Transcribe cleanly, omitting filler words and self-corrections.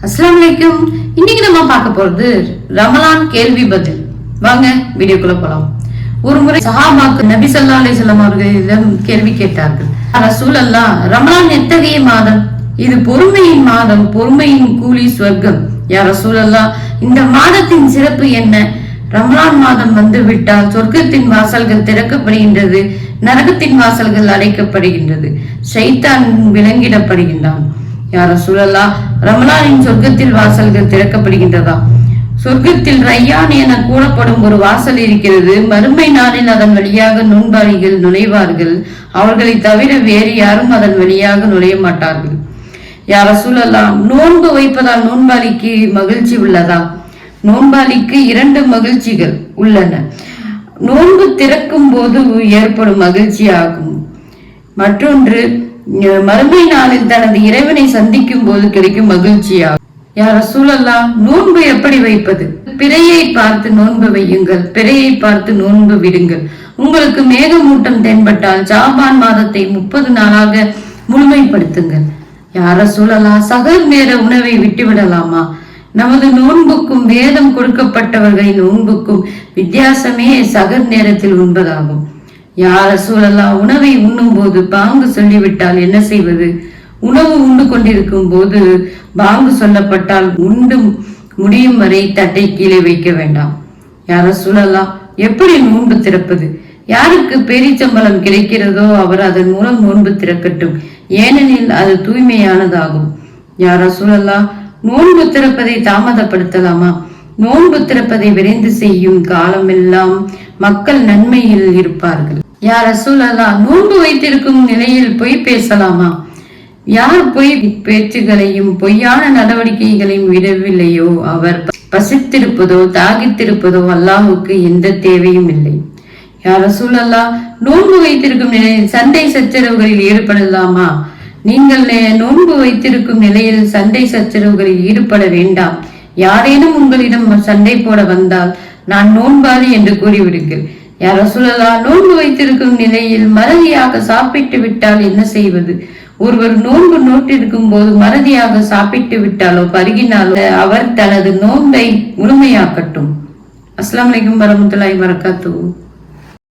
அஸ்ஸலாமு அலைக்கும். இன்னைக்கு நம்ம பார்க்க போறது ரமலான் கேள்வி பதில். வாங்க வீடியோக்குள்ள போலாம். ஒரு முறை சஹாபாக்கு நபி ஸல்லல்லாஹு அலைஹி வஸல்லம் அவர்களிடம் கேள்வி கேட்டார்கள். ரசூலல்லாஹ், ரமலான் எத்தகைய மாதம்? இது பொறுமையின் மாதம், பொறுமையின் கூலி சொர்க்கம். யா ரசூலல்லாஹ், இந்த மாதத்தின் சிறப்பு என்ன? ரமலான் மாதம் வந்து விட்டால் சொர்க்கத்தின் வாசல்கள் திறக்கப்படுகின்றது, நரகத்தின் வாசல்கள் அடைக்கப்படுகின்றது, ஷைத்தான் விலங்கிடப்படுகின்றான். யா ரசூலல்லாஹ், ரமலானின் சொர்க்கத்தில் வாசல்கள் திறக்கப்படுகின்றதா? சொர்க்கத்தில் ரையான் என கூறப்படும் ஒரு வாசல் இருக்கிறது. மறுமை நாளில் அதன் வழியாக நோன்பாளிகள் நுழைவார்கள். அவர்களை தவிர வேறு யாரும் அதன் வழியாக நுழைய மாட்டார்கள். யா ரசூலல்லாஹ், நோன்பு வைப்பதால் நோன்பாளிக்கு மகிழ்ச்சி உள்ளதா? நோன்பாளிக்கு 2 மகிழ்ச்சிகள் உள்ளன. நோன்பு திறக்கும் போது ஏற்படும் மகிழ்ச்சி ஆகும். மற்றொன்று மறுமை நாளில் தனது இறைவனை சந்திக்கும் போது கிடைக்கும் மகிழ்ச்சியாகும். யா ரசூலல்லாஹ், நோன்பு எப்படி வைப்பது? பிறையை பார்த்து நோன்பு வையுங்கள், பிறையை பார்த்து நோன்பு விடுங்கள். உங்களுக்கு மேகமூட்டம் தென்பட்டால் ஷாபான் மாதத்தை 30 நாளாக முழுமைப்படுத்துங்கள். யா ரசூலல்லாஹ், சகர் நேர உணவை விட்டுவிடலாமா? நமது நோன்புக்கும் வேதம் கொடுக்கப்பட்டவர்களின் நோன்புக்கும் வித்தியாசமே சகர் நேரத்தில் உண்பதாகும். யா ரசூலல்லாஹ், உணவை உண்ணும் போது பாங்கு சொல்லிவிட்டால் என்ன செய்வது? உணவு உண்டு கொண்டிருக்கும் போது பாங்கு சொல்லப்பட்டால் உண்டு முடியும் வரை தட்டை கீழே வைக்க வேண்டாம். யா ரசூலல்லாஹ், எப்படி நோன்பு திறப்பது? யாருக்கு பேரிச்சம்பளம் கிடைக்கிறதோ அவர் அதன் மூலம் நோன்பு திறக்கட்டும், ஏனெனில் அது தூய்மையானதாகும். யா ரசூலல்லாஹ், நோன்பு திறப்பதை தாமதப்படுத்தலாமா? நோன்பு திறப்பதை விரைந்து செய்யும் காலமெல்லாம் மக்கள் நன்மையில் இருப்பார்கள். யா ரசூலல்லாஹ், நோன்பு வைத்திருக்கும் நிலையில் பொய் பேசலாமா? யார் பொய் பேச்சுகளையும் பொய்யான நடவடிக்கைகளையும் விடவில்லையோ அவர் பசித்திருப்பதோ தாகித்திருப்பதோ அல்லாஹுக்கு எந்த தேவையும் இல்லை. யா ரசூலல்லாஹ், நோன்பு வைத்திருக்கும் நிலையில் சண்டை சச்சரவுகளில் ஈடுபடலாமா? நீங்கள் நோன்பு வைத்திருக்கும் நிலையில் சண்டை சச்சரவுகளில் ஈடுபட வேண்டாம். யாரேனும் உங்களிடம் சண்டை போட வந்தால் நான் நோன்பாளி என்று கூறிவிடுங்கள். யா ரசூலல்லாஹ், நோன்பு வைத்திருக்கும் நிலையில் மறதியாக சாப்பிட்டு விட்டால் என்ன செய்வது? ஒருவர் நோன்பு நோட்டிருக்கும் போது மறதியாக சாப்பிட்டு விட்டாலோ பருகினாலோ அவர் தனது நோன்பை முழுமையாக்கட்டும். அஸ்ஸலாமு அலைக்கும் வரஹ்மத்துல்லாஹி வபரகாத்துஹு.